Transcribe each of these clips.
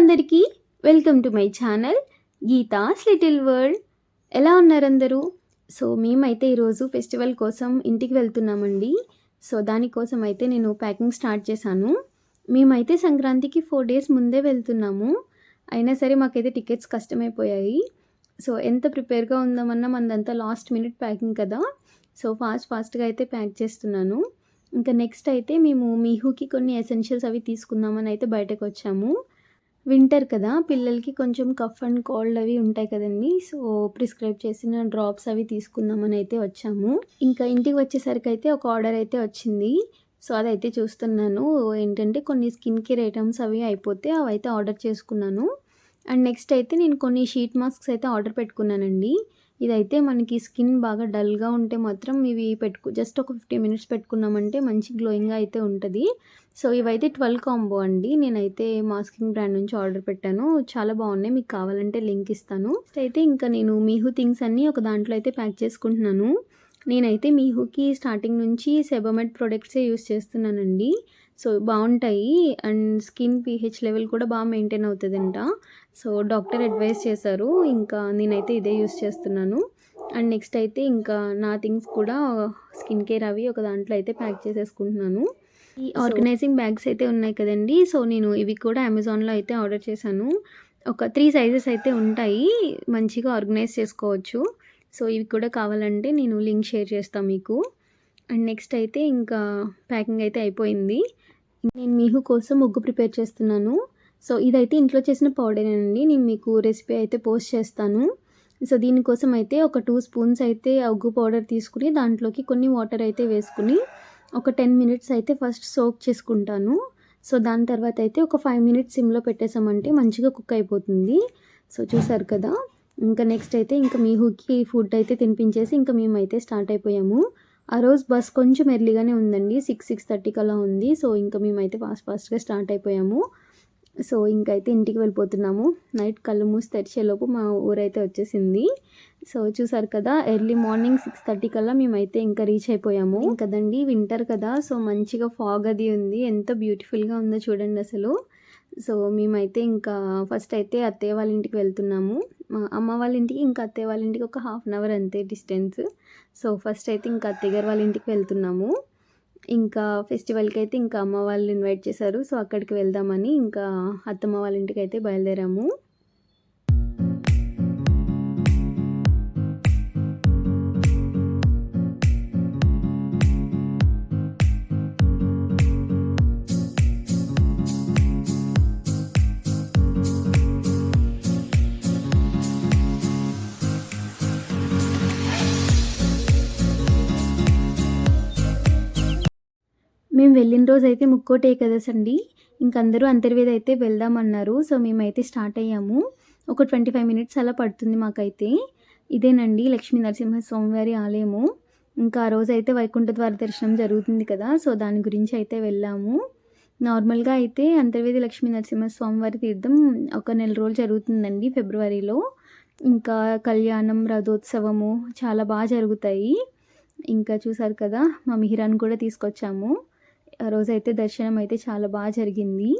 అందరికీ welcome to my channel Geetha's little world. ఎలా ఉన్నారు అందరూ? సో మేమైతే ఈరోజు ఫెస్టివల్ కోసం ఇంటికి వెళ్తున్నామండి. సో దానికోసం అయితే నేను ప్యాకింగ్ స్టార్ట్ చేశాను. మేమైతే సంక్రాంతికి 4 days ముందే వెళ్తున్నాము. అయినా సరే మాకైతే టికెట్స్ కష్టమైపోయాయి. సో ఎంత ప్రిపేర్గా ఉందామన్నా మనదంతా లాస్ట్ మినిట్ ప్యాకింగ్ కదా. సో ఫాస్ట్గా అయితే ప్యాక్ చేస్తున్నాను. ఇంకా నెక్స్ట్ అయితే మేము మీహుకి కొన్ని ఎసెన్షియల్స్ అవి తీసుకుందామని అయితే బయటకు వచ్చాము. వింటర్ కదా, పిల్లలకి కొంచెం కఫ్ అండ్ కోల్డ్ అవి ఉంటాయి కదండి. సో ప్రిస్క్రైబ్ చేసిన డ్రాప్స్ అవి తీసుకుందామని అయితే వచ్చాము. ఇంకా ఇంటికి వచ్చేసరికి అయితే ఒక ఆర్డర్ అయితే వచ్చింది. సో అదైతే చూస్తున్నాను. ఏంటంటే కొన్ని స్కిన్ కేర్ ఐటమ్స్ అవి అయిపోతే అవి అయితే ఆర్డర్ చేసుకున్నాను. అండ్ నెక్స్ట్ అయితే నేను కొన్ని షీట్ మాస్క్స్ అయితే ఆర్డర్ పెట్టుకున్నానండి. ఇదైతే మనకి స్కిన్ బాగా డల్గా ఉంటే మాత్రం ఇవి జస్ట్ ఒక 50 minutes పెట్టుకున్నామంటే మంచి గ్లోయింగ్గా అయితే ఉంటుంది. సో ఇవైతే 12 కాంబో అండి. నేనైతే మాస్కింగ్ బ్రాండ్ నుంచి ఆర్డర్ పెట్టాను. చాలా బాగున్నాయి, మీకు కావాలంటే లింక్ ఇస్తాను. అయితే ఇంకా నేను మీహు థింగ్స్ అన్నీ ఒక దాంట్లో అయితే ప్యాక్ చేసుకుంటున్నాను. నేనైతే మీహుకి స్టార్టింగ్ నుంచి సెబమెడ్ ప్రొడక్ట్సే యూస్ చేస్తున్నానండి. సో బాగుంటాయి అండ్ స్కిన్ pH లెవెల్ కూడా బాగా మెయింటైన్ అవుతుందంట. సో డాక్టర్ అడ్వైస్ చేశారు. ఇంకా నేనైతే ఇదే యూస్ చేస్తున్నాను. అండ్ నెక్స్ట్ అయితే ఇంకా నా థింగ్స్ కూడా స్కిన్ కేర్ అవి ఒక దాంట్లో అయితే ప్యాక్ చేసేసుకుంటున్నాను. ఈ ఆర్గనైజింగ్ బ్యాగ్స్ అయితే ఉన్నాయి కదండి. సో నేను ఇవి కూడా అమెజాన్లో అయితే ఆర్డర్ చేశాను. ఒక 3 sizes అయితే ఉంటాయి, మంచిగా ఆర్గనైజ్ చేసుకోవచ్చు. సో ఇవి కూడా కావాలంటే నేను లింక్ షేర్ చేస్తాను మీకు. అండ్ నెక్స్ట్ అయితే ఇంకా ప్యాకింగ్ అయితే అయిపోయింది. నేను మీహు కోసం ముగ్గు ప్రిపేర్ చేస్తున్నాను. సో ఇదైతే ఇంట్లో చేసిన పౌడరేనండి. నేను మీకు రెసిపీ అయితే పోస్ట్ చేస్తాను. సో దీనికోసం అయితే ఒక 2 spoons అయితే ఉగ్గు పౌడర్ తీసుకుని దాంట్లోకి కొన్ని వాటర్ అయితే వేసుకుని ఒక 10 minutes అయితే ఫస్ట్ సోక్ చేసుకుంటాను. సో దాని తర్వాత అయితే ఒక 5 minutes సిమ్లో పెట్టేసామంటే మంచిగా కుక్ అయిపోతుంది. సో చూసారు కదా. ఇంకా నెక్స్ట్ అయితే ఇంకా మీహుకి ఫుడ్ అయితే తినిపించేసి ఇంకా మేమైతే స్టార్ట్ అయిపోయాము. ఆ రోజు బస్ కొంచెం ఎర్లీగానే ఉందండి, 6-6:30 అలా ఉంది. సో ఇంకా మేమైతే ఫాస్ట్గా స్టార్ట్ అయిపోయాము. సో ఇంకైతే ఇంటికి వెళ్ళిపోతున్నాము. నైట్ కళ్ళు మూసి తెరిచేలోపు మా ఊరైతే వచ్చేసింది. సో చూసారు కదా, ఎర్లీ మార్నింగ్ 6:30 కల్లా మేమైతే ఇంకా రీచ్ అయిపోయాము కదండి. వింటర్ కదా, సో మంచిగా ఫాగ్ అది ఉంది. ఎంత బ్యూటిఫుల్గా ఉందో చూడండి అసలు. సో మేమైతే ఇంకా ఫస్ట్ అయితే అత్తయ్య వాళ్ళ ఇంటికి వెళ్తున్నాము. మా అమ్మ వాళ్ళ ఇంటికి ఇంకా అత్తయ్య వాళ్ళ ఇంటికి ఒక 1/2 hour అంతే డిస్టెన్స్. సో ఫస్ట్ అయితే ఇంకా అత్తయ్య గారు వాళ్ళ ఇంటికి వెళ్తున్నాము. ఇంకా ఫెస్టివల్కి అయితే ఇంకా అమ్మ వాళ్ళు ఇన్వైట్ చేశారు. సో అక్కడికి వెళ్దామని ఇంకా అత్తమ్మ వాళ్ళ ఇంటికి అయితే బయలుదేరాము. మేము వెళ్ళిన రోజు అయితే ముక్కోటి ఏకాదశి అండి. ఇంకందరూ అంతర్వేది అయితే వెళ్దామన్నారు. సో మేమైతే స్టార్ట్ అయ్యాము. ఒక 25 minutes అలా పడుతుంది మాకైతే. ఇదేనండి లక్ష్మీ నరసింహస్వామి వారి ఆలయము. ఇంకా ఆ రోజు అయితే వైకుంఠ ద్వార దర్శనం జరుగుతుంది కదా. సో దాని గురించి అయితే వెళ్ళాము. నార్మల్గా అయితే అంతర్వేది లక్ష్మీ నరసింహస్వామి వారి తీర్థం ఒక 1 నెల రోజులు జరుగుతుందండి ఫిబ్రవరిలో. ఇంకా కళ్యాణం, రథోత్సవము చాలా బాగా జరుగుతాయి. ఇంకా చూసారు కదా, మా మిహిరాన్ని కూడా తీసుకొచ్చాము. ఆ రోజైతే దర్శనం అయితే చాలా బాగా జరిగింది.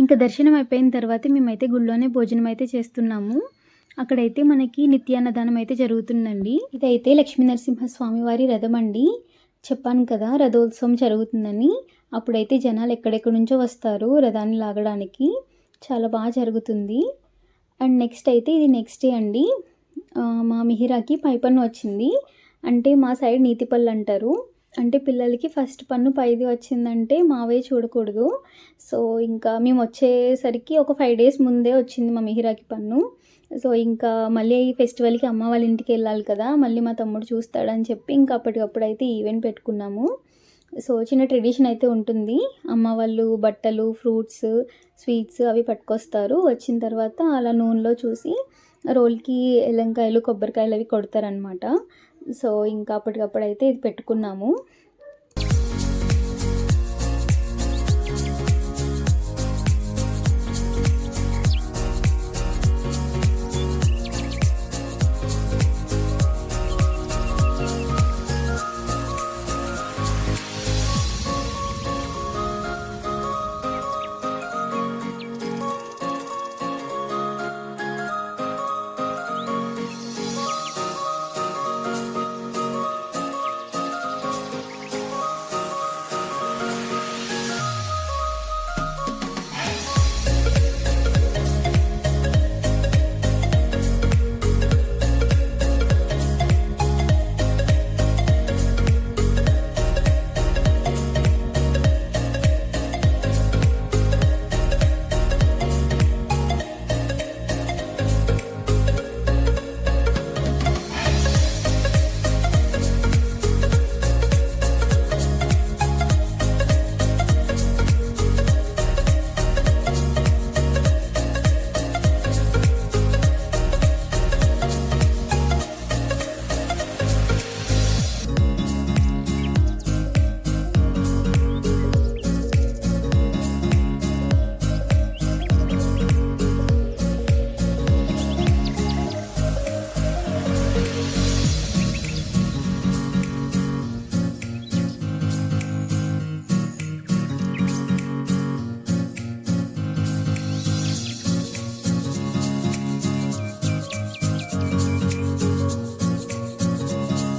ఇంకా దర్శనం అయిపోయిన తర్వాత మేమైతే గుళ్ళోనే భోజనం అయితే చేస్తున్నాము. అక్కడైతే మనకి నిత్యాన్నదానం అయితే జరుగుతుందండి. ఇదైతే లక్ష్మీ నరసింహస్వామి వారి రథం అండి. చెప్పాను కదా రథోత్సవం జరుగుతుందని. అప్పుడైతే జనాలు ఎక్కడెక్కడి నుంచో వస్తారు రథాన్ని లాగడానికి. చాలా బాగా జరుగుతుంది. అండ్ నెక్స్ట్ అయితే ఇది నెక్స్ట్ డే అండి. మా మిహిరాకి పైపన్ను వచ్చింది. అంటే మా సైడ్ నీతిపళ్ళు అంటారు. అంటే పిల్లలకి ఫస్ట్ పన్ను పైది వచ్చిందంటే మావే చూడకూడదు. సో ఇంకా మేము వచ్చేసరికి ఒక 5 days ముందే వచ్చింది మా మిహిరాకి పన్ను. సో ఇంకా మళ్ళీ ఈ ఫెస్టివల్కి అమ్మ వాళ్ళ ఇంటికి వెళ్ళాలి కదా, మళ్ళీ మా తమ్ముడు చూస్తాడని చెప్పి ఇంకా అప్పటికప్పుడు అయితే ఈవెంట్ పెట్టుకున్నాము. సో చిన్న ట్రెడిషన్ అయితే ఉంటుంది. అమ్మ వాళ్ళు బట్టలు, ఫ్రూట్స్, స్వీట్స్ అవి పట్టుకొస్తారు. వచ్చిన తర్వాత అలా నూనెలో చూసి రోల్‌కి ఎల్లంకాయలు, కొబ్బరికాయలు అవి కొడతారనమాట. సో ఇంకా అప్పటికప్పుడైతే ఇది పెట్టుకున్నాము.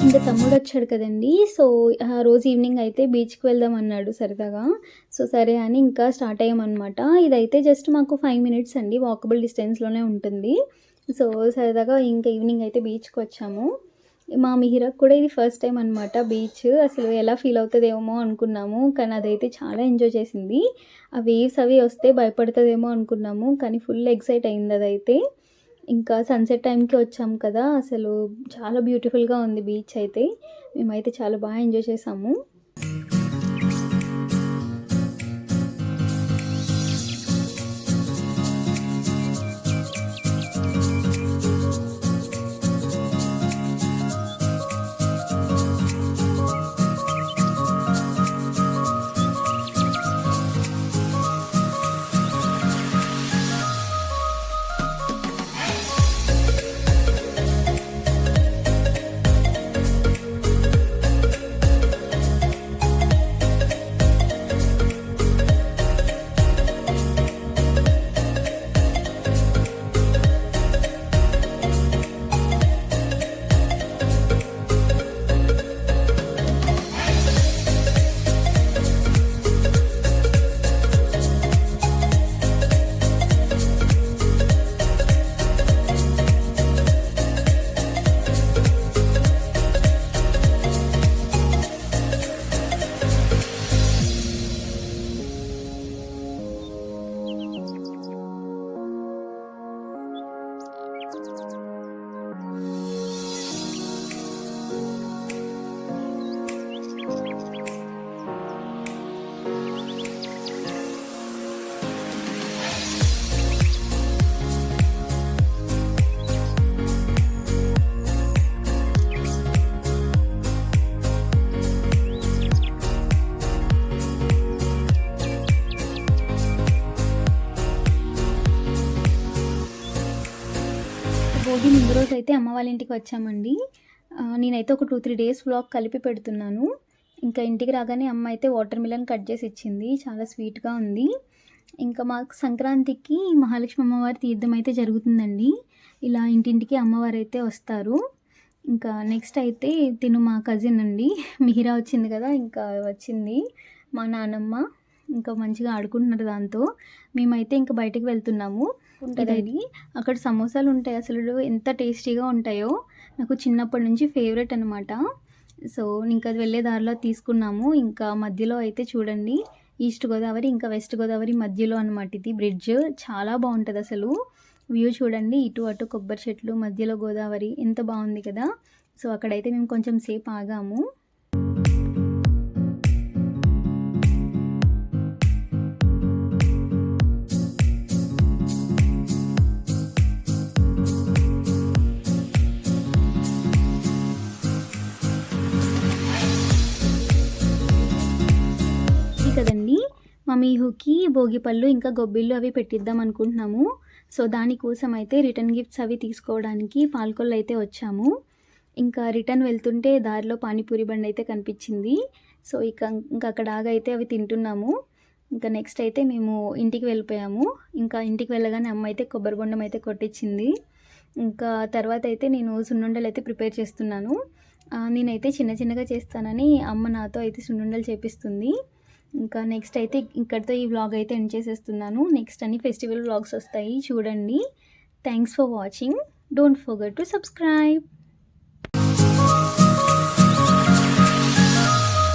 ఇంకా తమ్ముడొచ్చాడు కదండీ! సో, ఆ రోజు ఈవినింగ్ అయితే బీచ్‌కి వెళ్దాం అన్నాడు సరదాగా. సో, సరే అని ఇంకా స్టార్ట్ అయ్యామనమాట. ఇదైతే జస్ట్ మాకు 5 మినిట్స్ అండి. వాకబుల్ డిస్టెన్స్‌లోనే ఉంటుంది. సో, సరదాగా ఇంకా ఈవినింగ్ అయితే బీచ్‌కొచ్చాము. మా మిహిరాకి కూడా ఇది ఫస్ట్ టైమ్ అనమాట బీచ్. అసలు ఎలా ఫీల్ అవుతదేమో అనుకున్నాము. కానీ అదైతే చాలా ఎంజాయ్ చేసింది. ఆ వేవ్స్ అవి వస్తే భయపడతదేమో అనుకున్నాము. కానీ ఫుల్ ఎక్సైట్ అయింది అదైతే. ఇంకా సన్‌సెట్ టైంకి వచ్చాము కదా! అసలు చాలా బ్యూటిఫుల్‌గా ఉంది బీచ్ అయితే. మేమైతే చాలా ఎంజాయ్ చేసాము. భోగి ముందు రోజు అయితే అమ్మ వాళ్ళ ఇంటికి వచ్చామండి. నేనైతే ఒక 2, 3 డేస్ వ్లాగ్ కలిపి పెడుతున్నాను. ఇంకా ఇంటికి రాగానే అమ్మ అయితే వాటర్ మిలన్ కట్ చేసి ఇచ్చింది. చాలా స్వీట్‌గా ఉంది. ఇంకా మాకు సంక్రాంతికి మహాలక్ష్మి అమ్మవారి తీర్థం అయితే జరుగుతుందండి. ఇలా ఇంటింటికి అమ్మవారైతే వస్తారు. ఇంకా నెక్స్ట్ అయితే తిను మా కజిన్ అండి. మిహిరా వచ్చింది కదా! ఇంకా వచ్చింది. మా నానమ్మ ఇంకా మంచిగా ఆడుకుంటున్నారు దాంతో. మేమైతే ఇంక బయటకి వెళ్తున్నాము. ఉంటదండి. అక్కడ సమోసాలు ఉంటాయి. అసలు ఎంత టేస్టీగా ఉంటాయో. నాకు చిన్నప్పటి నుంచి ఫేవరెట్ అనమాట. సో, ఇంక అది వెళ్ళే దారిలో తీసుకున్నాము. ఇంకా మధ్యలో అయితే చూడండి ఈస్ట్ గోదావరి, ఇంకా వెస్ట్ గోదావరి మధ్యలో అనమాట ఇది బ్రిడ్జ్. చాలా బావుంటదసలు. వ్యూ చూడండి. ఇటు అటు కొబ్బరి చెట్లు, మధ్యలో గోదావరి ఎంత బావుంది కదా! సో, అక్కడైతే మేము కొంచెం సేపు ఆగాము. మా మీహుకి భోగిపళ్ళు ఇంకా గొబ్బిళ్ళు అవి పెట్టిద్దాం అనుకుంటున్నాము. సో దానికోసం అయితే రిటర్న్ గిఫ్ట్స్ అవి తీసుకోవడానికి పాల్కొల్లు అయితే వచ్చాము. ఇంకా రిటర్న్ వెళ్తుంటే దారిలో పానీపూరి బండి అయితే కనిపించింది. సో ఇంకా అక్కడ ఆగైతే అవి తింటున్నాము. ఇంకా నెక్స్ట్ అయితే మేము ఇంటికి వెళ్ళిపోయాము. ఇంకా ఇంటికి వెళ్ళగానే అమ్మ అయితే కొబ్బరి బొండం అయితే కొట్టించింది. ఇంకా తర్వాత అయితే నేను సున్నుండలు అయితే ప్రిపేర్ చేస్తున్నాను. నేనైతే చిన్న చిన్నగా చేస్తానని అమ్మ నాతో అయితే సున్నుండలు చేపిస్తుంది. ఇంకా నెక్స్ట్ అయితే ఇక్కడితో ఈ వ్లాగ్ అయితే ఎండ్ చేసేస్తున్నాను. నెక్స్ట్ అన్ని ఫెస్టివల్ వ్లాగ్స్ వస్తాయి చూడండి. Thanks for watching. Don't forget to subscribe.